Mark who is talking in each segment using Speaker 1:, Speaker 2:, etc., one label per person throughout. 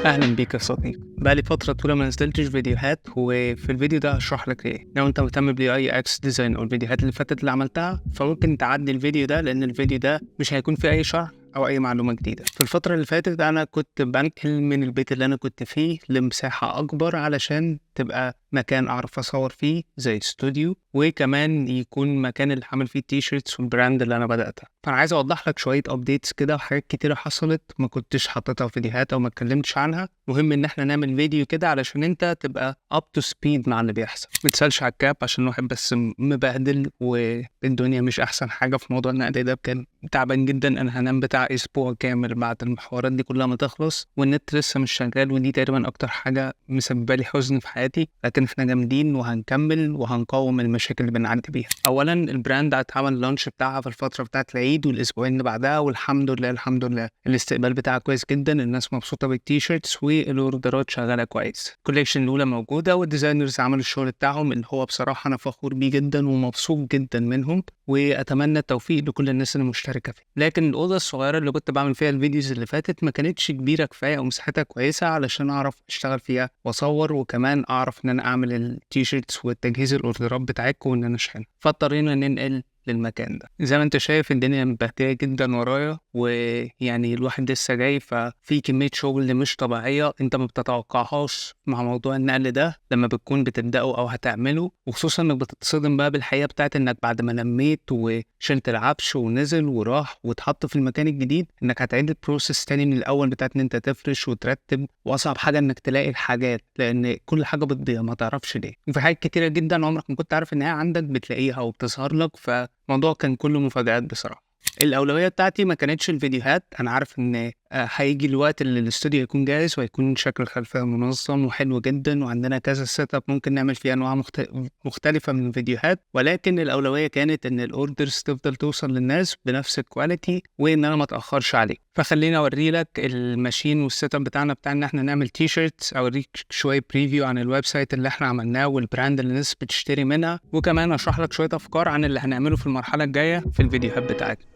Speaker 1: اهلا بيك يا صديقي. بقالي فتره طويله ما نزلتش فيديوهات، وفي الفيديو ده هشرح لك ليه. لو انت مهتم بالاي اي اكس ديزاين او الفيديوهات اللي فاتت اللي عملتها، فممكن تعدي الفيديو ده لان الفيديو ده مش هيكون فيه اي شرح او اي معلومه جديده. في الفتره اللي فاتت انا كنت بنقل من البيت اللي انا كنت فيه لمساحه اكبر علشان تبقى مكان اعرف اصور فيه زي استوديو، وكمان يكون مكان اللي عامل فيه التيشيرتس والبراند اللي انا بداتها. فانا عايز اوضح لك شويه ابديتس كده وحاجات كتيره حصلت ما كنتش حاططها في فيديوهات او ما اتكلمتش عنها. مهم ان احنا نعمل فيديو كده علشان انت تبقى اب تو سبيد مع اللي بيحصل، ما تسالش على الكاب عشان الواحد بس مبهدل والدنيا مش احسن حاجه في موضوع النقل ده. كان تعبان جدا، انا هنام بتاع اسبوع كامل بعد المحاورات دي كلها ما تخلص، والنت لسه مش شغال، ودي تقريبا اكتر حاجه مسببه لي حزن في حياتي. لكن احنا جامدين وهنكمل وهنقاوم المشاكل اللي بنعدي بيها. اولا البراند هتعمل اللانش بتاعها في الفتره بتاعت العيد والاسبوعين اللي بعدها، والحمد لله الحمد لله الاستقبال بتاعها كويس جدا، الناس مبسوطه بالتيشيرتس والاوردرات شغاله كويس. الكوليكشن الاولى موجوده والديزاينرز عملوا الشغل بتاعهم اللي هو بصراحه انا فخور بيه جدا ومبسوط جدا منهم، واتمنى التوفيق لكل الناس اللي مشتركه فيه. لكن الاوضه الصغيره اللي كنت بعمل فيها الفيديوز اللي فاتت ما كانتش كبيره كفايه او مساحتها كويسه علشان اعرف اشتغل فيها واصور، وكمان اعرف ان انا اعمل التيشيرتس والتجهيز الاوردرات بتاعتكم وان انا اشحن. فاضطرينا ننقل للمكان ده. زي ما انت شايف الدنيا مبهدله جدا ورايا، ويعني الواحد لسه جاي، ففي كميه شغل مش طبيعيه انت ما بتتوقعهاش مع موضوع النقل ده لما بتكون بتبداه او هتعمله، وخصوصا انك بتتصدم بقى بالحقيقه بتاعت انك بعد ما نميت وشلت العفش ونزل وراح واتحط في المكان الجديد، انك هتعيد البروسيس تاني من الاول بتاعت ان انت تفرش وترتب. واصعب حاجه انك تلاقي الحاجات، لان كل حاجه بتضيع ما تعرفش ليه، وفي حاجات كتيره جدا عمرك ما كنت عارف ان هي عندك بتلاقيها وبتظهر لك. فالموضوع كان كله مفاجآت بصراحه. الأولوية بتاعتي ما كانتش الفيديوهات. أنا عارف إن هيجي الوقت اللي الاستوديو يكون جاهز وهيكون شكل الخلفية منظم وحلو جدا، وعندنا كذا سيت اب ممكن نعمل فيه أنواع مختلفة من الفيديوهات. ولكن الأولوية كانت إن الأوردرز تفضل توصل للناس بنفس الكواليتي وإن أنا ما أتأخرش عليه. فخليني أوري لك الماشين والسيت اب بتاعنا بتاع إن إحنا نعمل تي شيرتس، أوريك شوية بريفيو عن الويب سايت اللي إحنا عملناه والبراند اللي الناس بتشتري منها، وكمان أشرح لك شوية أفكار عن اللي هنعمله في المرحلة الجاية في الفيديوهات بتاعتنا.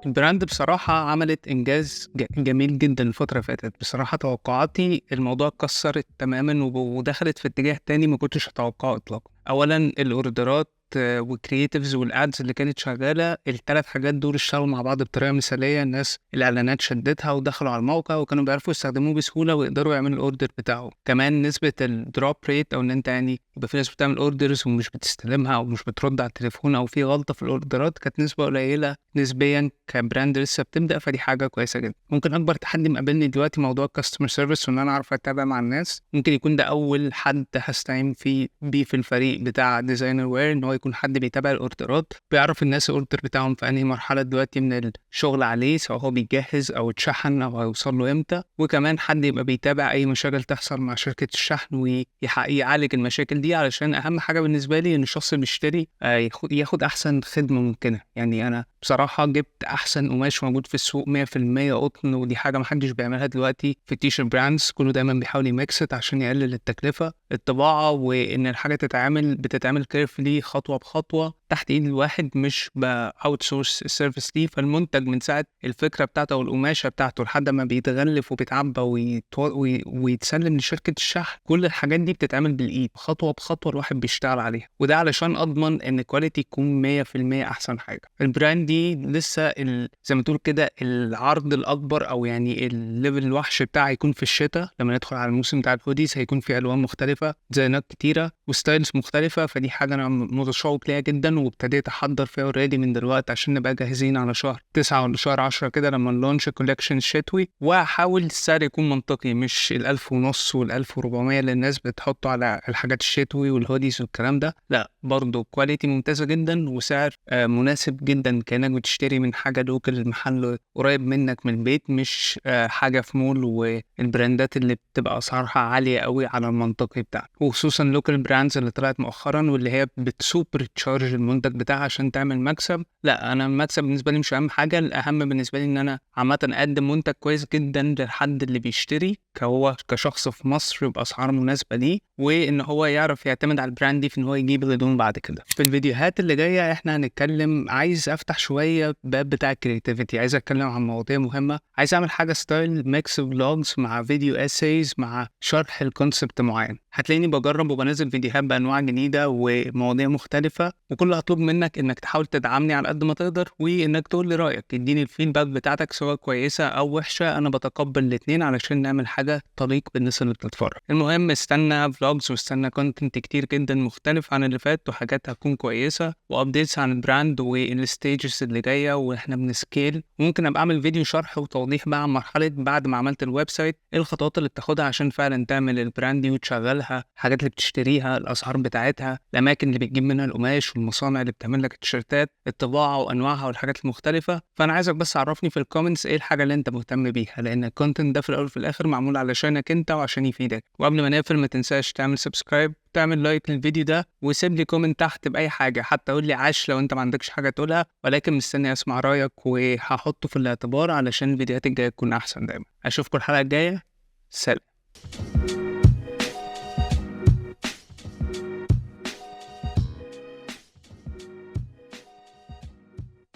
Speaker 1: البراند بصراحة عملت إنجاز جميل جدا الفترة اللي فاتت. بصراحة توقعاتي الموضوع اتكسرت تماما ودخلت في اتجاه تاني ما كنتش أتوقعه إطلاقا. أولا الأوردرات وكرييتيفز والادز اللي كانت شغاله، الثلاث حاجات دول اشتغلوا مع بعض بطريقه مثاليه. الناس الاعلانات شدتها ودخلوا على الموقع وكانوا بيعرفوا يستخدموه بسهوله ويقدروا يعملوا الاوردر بتاعه. كمان نسبه الدروب ريت، او ان انت يعني يبقى في ناس بتعمل اوردرز ومش بتستلمها او مش بترد على التليفون او في غلطه في الاوردرات، كانت نسبه قليله نسبيا كبراند لسه بتبدا. فدي حاجه كويسه جدا. ممكن اكبر تحدي مقابلني دلوقتي موضوع الكاستمر سيرفيس، وان انا اعرف اتابع مع الناس. ممكن يكون ده اول حد هستعين بيه في الفريق بتاع ديزاينر وير، ان هو يكون حد بيتابع الاوردرات، بيعرف الناس الاوردر بتاعهم في انهي مرحله دلوقتي من الشغل عليه، سواء هو بيجهز او اتشحن او هيوصل له امتى. وكمان حد يبقى بيتابع اي مشاكل تحصل مع شركه الشحن ويعالج المشاكل دي، علشان اهم حاجه بالنسبه لي ان الشخص اللي بيشتري ياخد احسن خدمه ممكنه. يعني انا بصراحه جبت احسن قماش موجود في السوق 100% قطن، ودي حاجه محدش بيعملها دلوقتي في التيشيرت براندز. كله دايما بيحاول يميكست عشان يقلل التكلفه. الطباعه وان الحاجه بتتعمل كيرفلي خطوه بخطوه تحت ايد الواحد، مش باوت سورس السيرفيس دي. فالمنتج من ساعه الفكره بتاعته والقماشه بتاعته لحد ما بيتغلف وبيتعبى ويتسلم لشركه الشحن، كل الحاجات دي بتتعمل بالايد خطوه بخطوه الواحد بيشتغل عليها. وده علشان اضمن ان الكواليتي تكون 100% احسن حاجه. البراند دي لسه زي ما تقول كده العرض الاكبر، او يعني الليفل الوحش بتاعه هيكون في الشتاء لما ندخل على الموسم بتاع الهوديز. هيكون في الوان مختلفه، ديزاينات كتيره وستايلز مختلفه. فدي حاجه انا متشوق ليها جدا، وابتديت احضر فيها اوريدي من دلوقتي عشان نبقى جاهزين على شهر 9 ولا شهر 10 كده لما نلونش الكولكشن الشتوي. وهحاول السعر يكون منطقي، مش 1500 وال1400 اللي الناس بتحطه على الحاجات الشتوي والهوديز والكلام ده. لا، برضه كواليتي ممتازه جدا وسعر مناسب جدا، كانك بتشتري من حاجه لوكال، المحل قريب منك من البيت، مش حاجه في مول والبراندات اللي بتبقى اسعارها عاليه قوي على المنطقي بتاعك. وخصوصا لوكال براندز اللي طلعت مؤخرا واللي هي بتسوبر تشارج المنتج بتاعها عشان تعمل مكسب. لا، انا المكسب بالنسبه لي مش اهم حاجه، الاهم بالنسبه لي ان انا عامه اقدم منتج كويس جدا للحد اللي بيشتري هو كشخص في مصر باسعار مناسبه ليه، وان هو يعرف يعتمد على البراند دي في ان هو يجيب الهدوم بعد كده. في الفيديوهات اللي جايه احنا هنتكلم، عايز افتح شويه باب بتاع الكرياتيفيتي، عايز اتكلم عن مواضيع مهمه، عايز اعمل حاجه ستايل ميكس فلوجز مع فيديو اسايز مع شرح الكونسبت معين. هتلاقيني بجرب وبنزل فيديوهات بانواع جديده ومواضيع مختلفه، وكل اللي هطلب منك انك تحاول تدعمني على قد ما تقدر، وانك تقول لي رايك، اديني الفيدباك بتاعتك سواء كويسه او وحشه، انا بتقبل الاثنين علشان نعمل حاجه تليق بالناس اللي بتتفرج. المهم استنى فلوجز واستنى كونتنت كتير جدا مختلف عن اللي فات، وحاجات هتكون كويسه وابديتس عن البراند والستيجز اللي جايه واحنا بنسكيل. ممكن ابقى اعمل فيديو شرح وتوضيح بقى عن مرحله بعد ما عملت الويب سايت، ايه الخطوات اللي بتاخدها عشان فعلا تعمل البراند دي وتشغلها، الحاجات اللي بتشتريها، الاسعار بتاعتها، الاماكن اللي بتجيب منها القماش، والمصانع اللي بتعمل لك التيشيرتات، الطباعه وانواعها والحاجات المختلفه. فانا عايزك بس عرفني في الكومنتس ايه الحاجه اللي انت مهتم بيها، لان الكونتنت ده في الاول وفي الاخر معمول علشانك انت وعشان يفيدك. وقبل ما نقفل ما تنساش تعمل سبسكرايب، تعمل لايك للفيديو ده، وسيب لي كومنت تحت باي حاجه، حتى قول لي عاش لو انت ما عندكش حاجه تقولها، ولكن مستني اسمع رايك وهحطه في الاعتبار علشان الفيديوهات الجايه تكون احسن دايما. اشوفكم الحلقه الجايه، سلام.